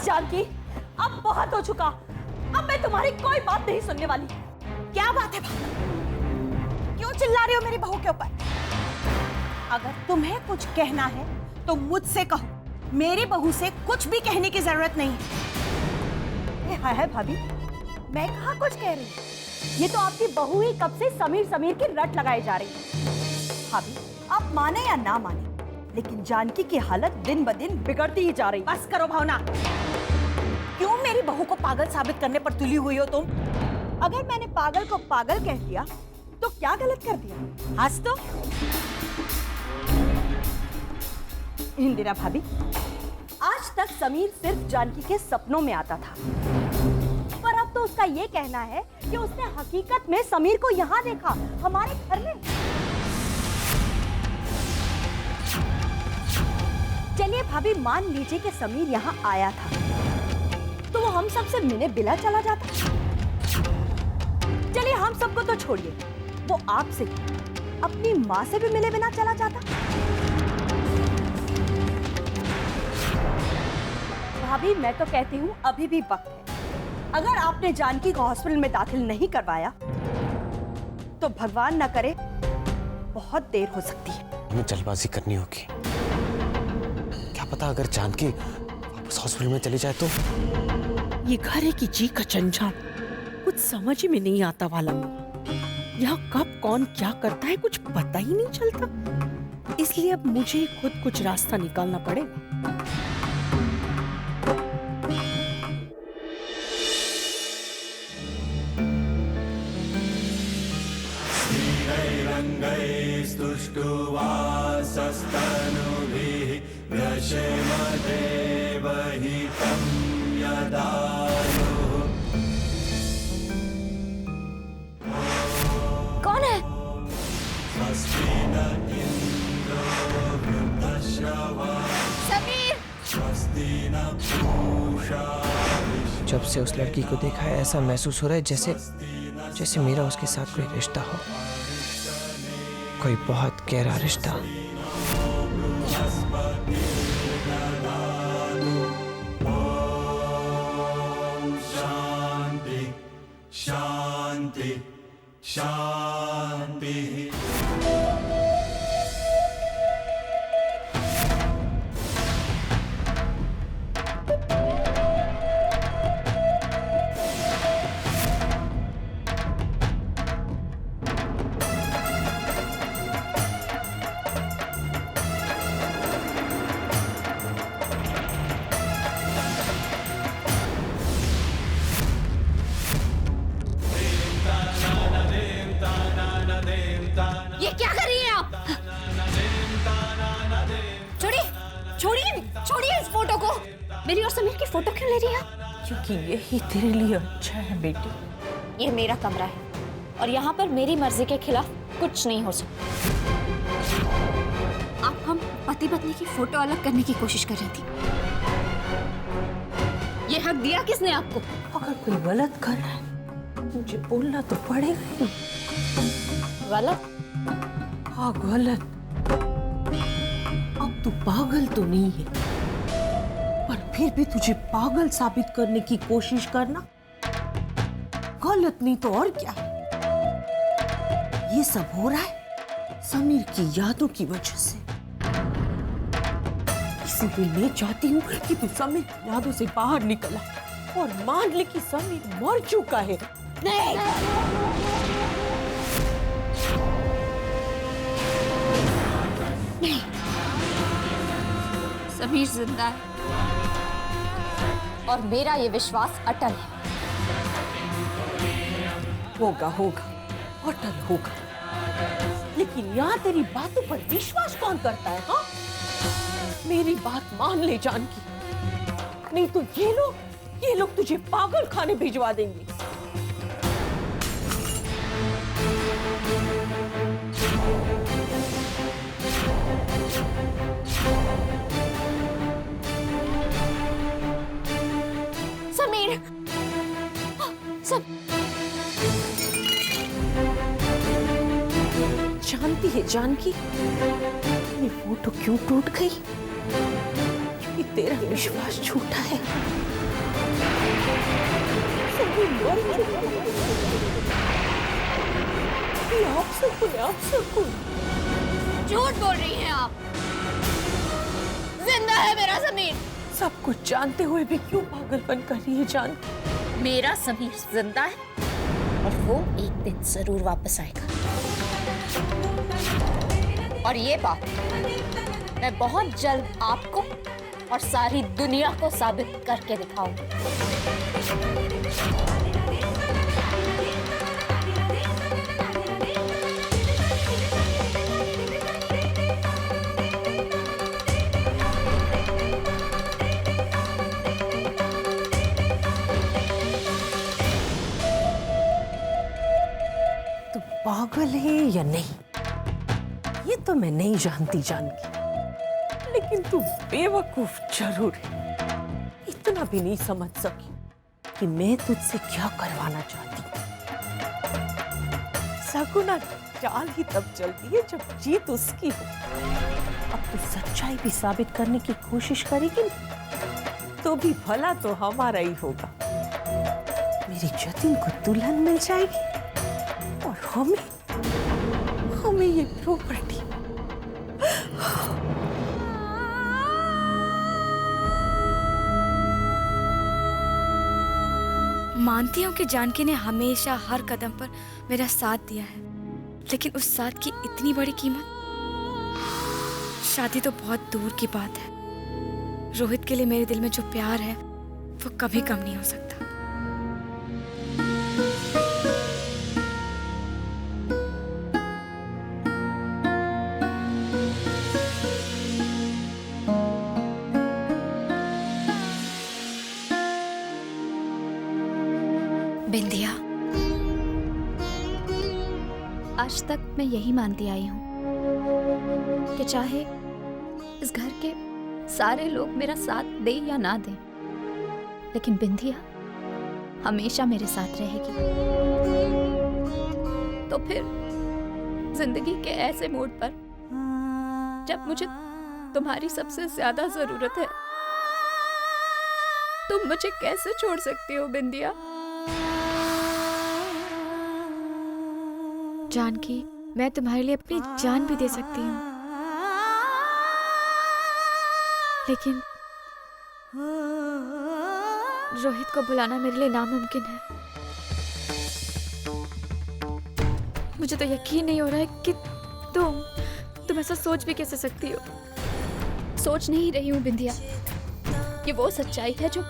जानकी, अब बहुत हो चुका। अब मैं तुम्हारी कोई बात नहीं सुनने वाली। क्या बात है भावना? क्यों चिल्ला रही हो मेरी बहू के ऊपर? अगर तुम्हें कुछ कहना है तो मुझसे कहो, मेरी बहू से कुछ भी कहने की जरूरत नहीं है। है भाभी, मैं कहाँ कुछ कह रही हूँ। ये तो आपकी बहू ही कब से समीर समीर की रट लगाई जा रही है। भाभी, आप माने या ना माने, लेकिन जानकी की हालत दिन ब दिन बिगड़ती ही जा रही। बस करो भावना, क्यों मेरी बहू को पागल साबित करने पर तुली हुई हो तुम? अगर मैंने पागल को पागल कह दिया तो क्या गलत कर दिया? आज तो इंदिरा भाभी, आज तक समीर सिर्फ जानकी के सपनों में आता था, पर अब तो उसका ये कहना है कि उसने हकीकत में समीर को यहाँ देखा, हमारे घर में। चलिए भाभी, मान लीजिए कि समीर यहाँ आया था, तो वो हम सबसे मिले बिना चला जाता। चलिए हम सबको तो छोड़िए, वो आपसे, अपनी माँ से भी मिले बिना चला जाता। भाभी, मैं तो कहती हूँ अभी भी वक्त है। अगर आपने जानकी को हॉस्पिटल में दाखिल नहीं करवाया तो भगवान न करे बहुत देर हो सकती है। हमें जल्दबाजी करनी होगी। क्या पता अगर जानकी वापस हॉस्पिटल में चली जाए तो। ये घर है कि जी का जंजाल, कुछ समझ में नहीं आता वाला। यहाँ कब कौन क्या करता है कुछ पता ही नहीं चलता, इसलिए अब मुझे खुद कुछ रास्ता निकालना पड़ेगा। कौन है? समीर! जब से उस लड़की को देखा है ऐसा महसूस हो रहा है जैसे जैसे मेरा उसके साथ कोई रिश्ता हो, कोई बहुत गहरा रिश्ता। शांति शांति शांति। ये क्या कर रही हैं आप? छोड़िए, छोड़िए, छोड़िए इस फोटो को। मेरी और समीर की फोटो क्यों ले रही हैं आप? क्योंकि यही तेरे लिए अच्छा है बेटी। ये मेरा कमरा है और यहाँ पर मेरी मर्जी के खिलाफ कुछ नहीं हो सकता। आप हम पति पत्नी की फोटो अलग करने की कोशिश कर रही थी। ये हक दिया किसने आपको? अगर कोई गलत कर रहा है मुझे बोलना तो पड़ेगा ही। गलत? हाँ गलत। अब तू पागल तो नहीं है, पर फिर भी तुझे पागल साबित करने की कोशिश करना गलत नहीं तो और क्या है। ये सब हो रहा है समीर की यादों की वजह से। इसीलिए मैं चाहती हूँ कि तू समीर की यादों से बाहर निकला और मान ले कि समीर मर चुका है। नहीं। नहीं, समीर जिंदा है और मेरा ये विश्वास अटल है। होगा होगा, अटल होगा, लेकिन यहाँ तेरी बातों पर विश्वास कौन करता है? हाँ, मेरी बात मान ले जानकी, नहीं तो ये लोग तुझे पागल खाने भिजवा देंगे। समीर, जानती है जानकी, ये फोटो क्यों टूट गई? क्योंकि तेरा विश्वास झूठा है। आप सुकून। झूठ बोल रही हैं आप। जिंदा है मेरा समीर। सब कुछ जानते हुए भी क्यों पागलपन कर रही है जान? मेरा समीर जिंदा है और वो एक दिन जरूर वापस आएगा। और ये बात मैं बहुत जल्द आपको और सारी दुनिया को साबित करके दिखाऊंगी। तो पागल है या नहीं ये तो मैं नहीं जानती जानकी, लेकिन तू बेवकूफ जरूर है। इतना भी नहीं समझ सकी कि मैं तुझसे क्या करवाना चाहती हूँ। सगुना चाल ही तब चलती है जब जीत उसकी हो। अब तू सच्चाई भी साबित करने की कोशिश करेगी तो भी भला तो हमारा ही होगा। मेरी जतिन को दुल्हन मिल जाएगी और हमें ये प्रॉपर्टी। मानती हूँ कि जानकी ने हमेशा हर कदम पर मेरा साथ दिया है, लेकिन उस साथ की इतनी बड़ी कीमत। शादी तो बहुत दूर की बात है। रोहित के लिए मेरे दिल में जो प्यार है वो कभी कम नहीं हो सकता। बिंदिया, आज तक मैं यही मानती आई हूँ कि चाहे इस घर के सारे लोग मेरा साथ दे या ना दें, लेकिन बिंदिया हमेशा मेरे साथ रहेगी। तो फिर जिंदगी के ऐसे मोड़ पर जब मुझे तुम्हारी सबसे ज्यादा जरूरत है, तुम मुझे कैसे छोड़ सकती हो बिंदिया? जानकी, मैं तुम्हारे लिए अपनी जान भी दे सकती हूँ, लेकिन रोहित को बुलाना मेरे लिए नामुमकिन है। मुझे तो यकीन नहीं हो रहा है कि तुम ऐसा सोच भी कैसे सकती हो। सोच नहीं रही हूँ बिंदिया, ये वो सच्चाई है जो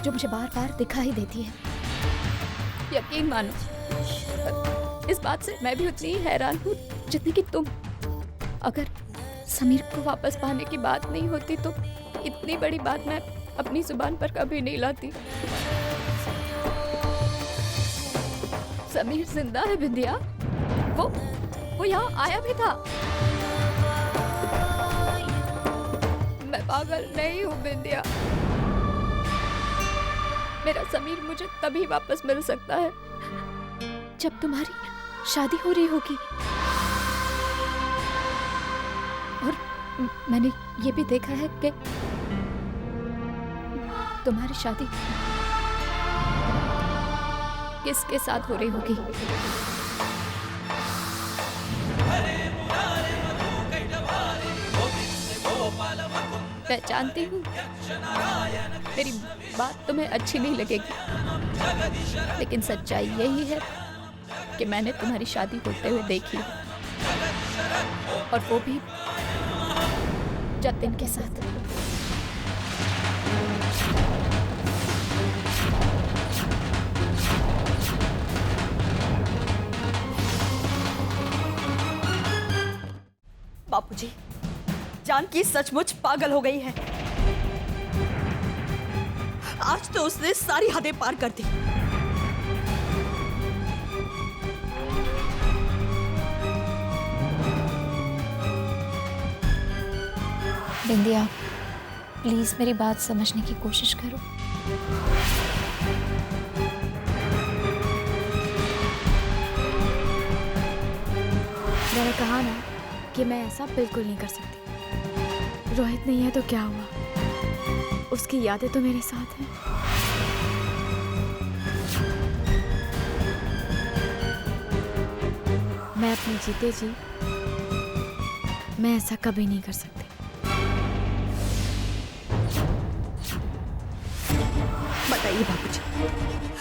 मुझे बार बार दिखाई देती है। यकीन मानो, इस बात से मैं भी उतनी ही हैरान हूँ जितनी कि तुम। अगर समीर को वापस पाने की बात नहीं होती तो इतनी बड़ी बात मैं अपनी जुबान पर कभी नहीं लाती। समीर जिंदा है बिंदिया, वो यहाँ आया भी था। मैं पागल नहीं हूँ बिंदिया। मेरा समीर मुझे तभी वापस मिल सकता है जब तुम्हारी शादी हो रही होगी। और मैंने ये भी देखा है कि तुम्हारी शादी किसके साथ हो रही होगी। मैं जानती हूँ मेरी बात तुम्हें अच्छी नहीं लगेगी, लेकिन सच्चाई यही है कि मैंने तुम्हारी शादी होते हुए देखी है, और वो भी जतिन के साथ। बापूजी, जानकी सचमुच पागल हो गई है। आज तो उसने सारी हदें पार कर दी। बिंदिया, प्लीज मेरी बात समझने की कोशिश करो। मैंने कहा ना कि मैं ऐसा बिल्कुल नहीं कर सकती। रोहित नहीं है तो क्या हुआ, उसकी यादें तो मेरे साथ हैं। मैं अपने जीते जी मैं ऐसा कभी नहीं कर सकती। बताइए बाबूजी,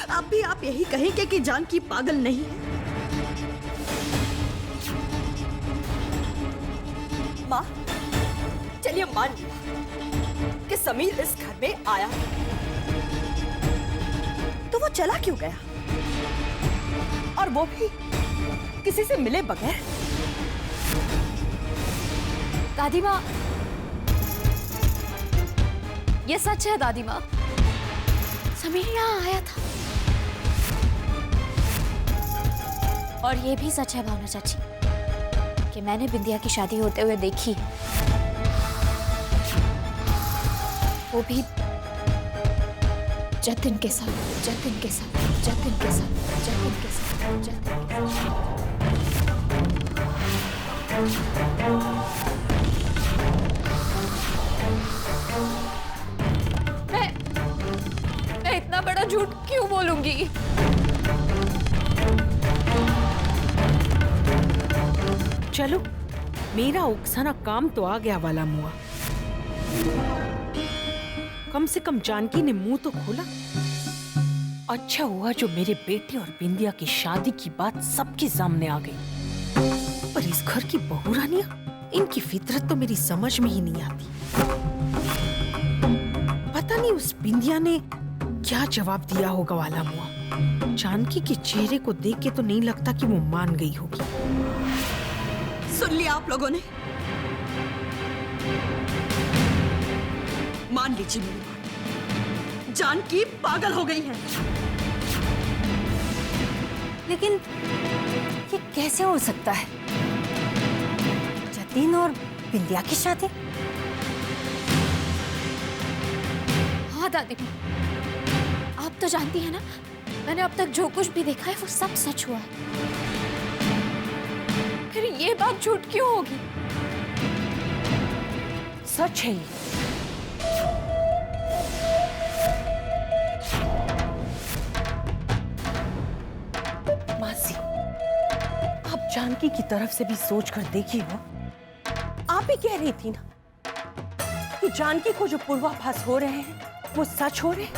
अब भी आप यही कहेंगे कि जानकी पागल नहीं है? माँ, चलिए मान लिया कि समीर इस घर में आया, तो वो चला क्यों गया? और वो भी किसी से मिले बगैर। दादी माँ, ये सच है दादी माँ, समीर यहाँ आया था। और ये भी सच है भावना चाची कि मैंने बिंदिया की शादी होते हुए देखी है, वो भी जतिन के साथ, जतिन के साथ, जतिन के साथ, जतिन के साथ, जतिन के साथ। मैं इतना बड़ा झूठ क्यों बोलूंगी? चलो, मेरा उकसाना काम तो आ गया वाला मुआ। कम से कम जानकी ने मुंह तो खोला। अच्छा हुआ जो मेरे बेटे और बिंदिया की शादी की बात सबके सामने आ गई। पर इस घर की बहू रानियां, इनकी फितरत तो मेरी समझ में ही नहीं आती। पता नहीं उस बिंदिया ने क्या जवाब दिया होगा वाला मुआ। जानकी के चेहरे को देख के तो नहीं लगता कि वो मान गई होगी। सुन लिया आप लोगों ने? मान लीजिए मेरी बात, जानकी पागल हो गई है। लेकिन ये कैसे हो सकता है? जतिन और बिंदिया की शादी? हाँ दादी, आप तो जानती हैं ना, मैंने अब तक जो कुछ भी देखा है वो सब सच हुआ है। फिर ये बात झूठ क्यों होगी? सच है ये। मासी, आप जानकी की तरफ से भी सोच कर देखिए। वो आप ही कह रही थी ना कि जानकी को जो पूर्वाभास हो रहे हैं वो सच हो रहे हैं।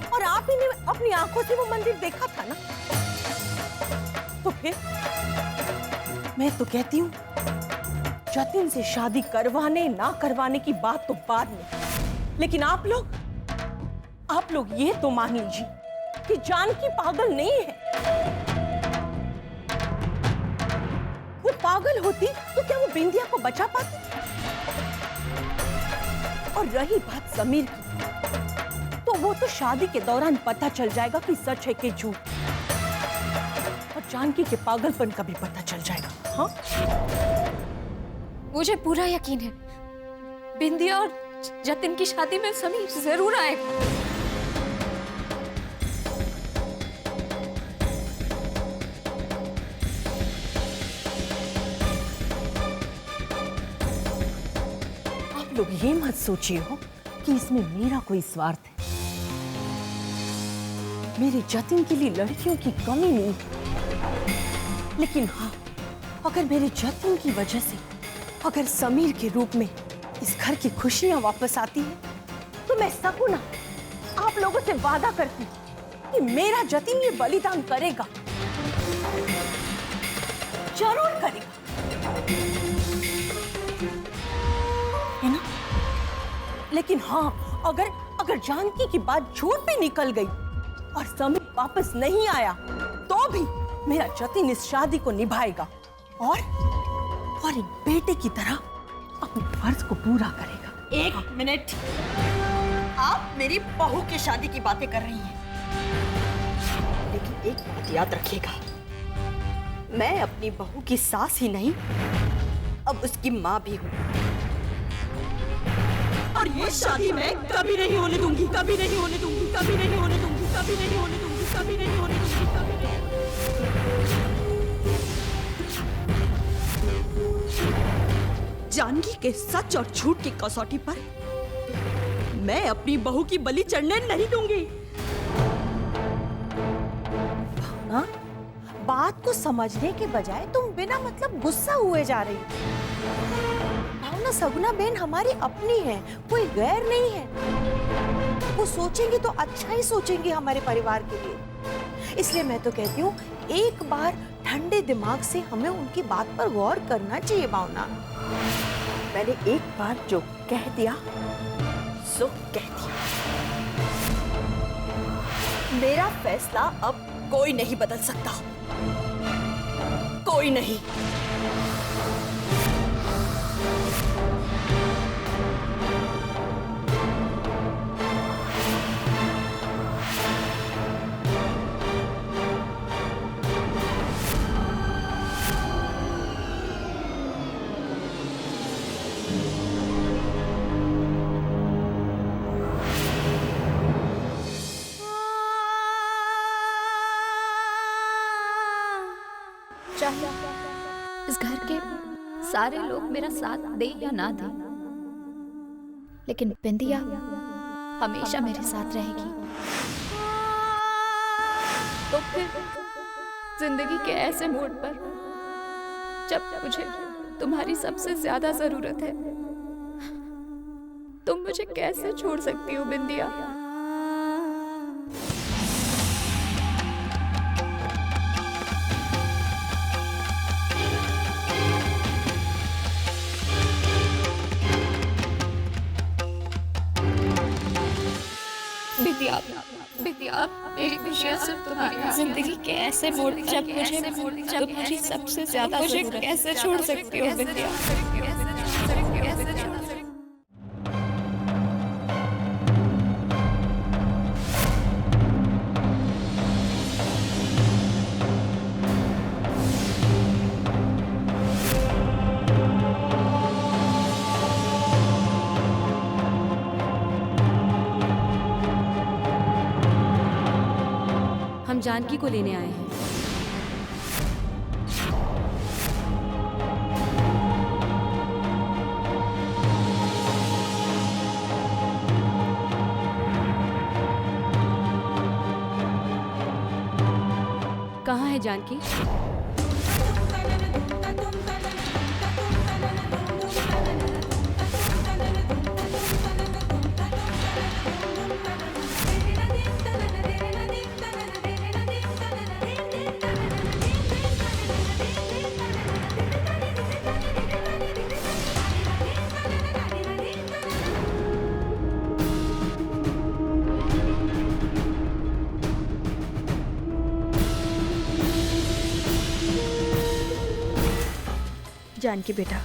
और आप ही ने अपनी आंखों से वो मंदिर देखा था ना। तो फिर मैं तो कहती हूँ, जतिन से शादी करवाने ना करवाने की बात तो बाद में, लेकिन आप लोग ये तो मान लीजिए कि जानकी पागल नहीं है। वो पागल होती तो क्या वो बिंदिया को बचा पाती? और रही बात समीर की, तो वो तो शादी के दौरान पता चल जाएगा कि सच है कि झूठ। और जानकी के पागलपन का भी पता चल जाएगा। हाँ, मुझे पूरा यकीन है बिंदिया और जतिन की शादी में समीर जरूर आएगा। आप लोग ये मत सोचिए हो कि इसमें मेरा कोई स्वार्थ है। मेरे जतिन के लिए लड़कियों की कमी नहीं, लेकिन हाँ, अगर मेरे जतिन की वजह से अगर समीर के रूप में इस घर की खुशियां वापस आती हैं, तो मैं सकुना आप लोगों से वादा करती हूं कि मेरा जतिन ये बलिदान करेगा, जरूर करेगा, है ना? लेकिन हाँ, अगर जानकी की बात झूठ भी निकल गई और समीर वापस नहीं आया, तो भी मेरा जतिन इस शादी को निभाएगा और एक बेटे की तरह अपने फर्ज को पूरा करेगा। एक मिनट, आप मेरी बहू की शादी की बातें कर रही हैं, लेकिन एक बात याद रखिएगा, मैं अपनी बहू की सास ही नहीं, अब उसकी माँ भी हूँ। और ये शादी मैं कभी नहीं होने दूंगी, कभी नहीं होने दूंगी, कभी नहीं होने दूंगी, कभी नहीं होने दूंगी, कभी नहीं होने दूंगी, कभी नहीं। जानकी के सच और झूठ की कसौटी पर मैं अपनी बहू की बलि चढ़ने नहीं दूंगी। बात को समझने के बजाय तुम बिना मतलब गुस्सा हुए जा रही हो। भावना, सगुना बहन हमारी अपनी है, कोई गैर नहीं है। वो सोचेंगी तो अच्छा ही सोचेंगी हमारे परिवार के लिए। इसलिए मैं तो कहती हूँ एक बार ठंडे दिमाग से हमें उनकी बात पर गौर करना चाहिए। भावना, मैंने एक बार जो कह दिया सो कह दिया। मेरा फैसला अब कोई नहीं बदल सकता, कोई नहीं। चाहे इस घर के सारे लोग मेरा साथ दे या ना दे, लेकिन बिंदिया हमेशा मेरे साथ रहेगी। तो फिर जिंदगी के ऐसे मोड़ पर जब मुझे तुम्हारी सबसे ज्यादा जरूरत है, तुम मुझे कैसे छोड़ सकती हो बिंदिया? मेरी खुशियाँ सिर्फ तुम्हारी जिंदगी के ऐसे मोड़ जब मुझे सबसे ज्यादा मुझे कैसे छोड़ सकती हो बिंदिया? हम जानकी को लेने आए हैं। कहाँ है जानकी? जानकी बेटा,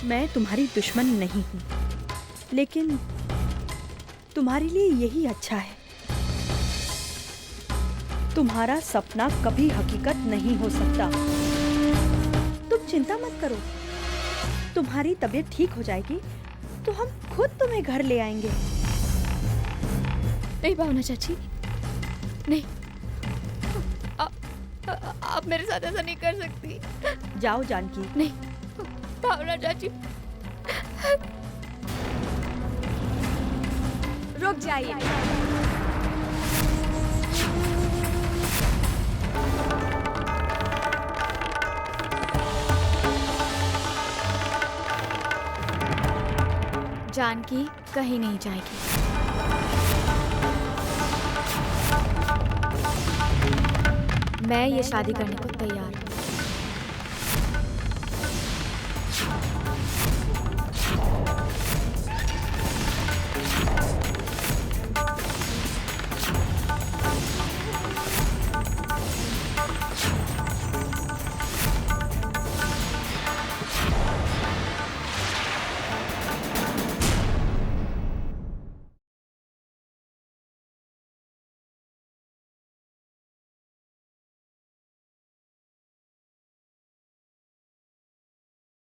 मैं तुम्हारी दुश्मन नहीं हूं, लेकिन तुम्हारे लिए यही अच्छा है। तुम्हारा सपना कभी हकीकत नहीं हो सकता। तुम चिंता मत करो, तुम्हारी तबीयत ठीक हो जाएगी तो हम खुद तुम्हें घर ले आएंगे। नहीं भावना चाची, नहीं, आप मेरे साथ ऐसा नहीं कर सकती। जाओ जानकी। नहीं भावना चाची, रुक जाइए। जानकी कहीं नहीं जाएगी। मैं ये शादी करने को तैयार हूँ।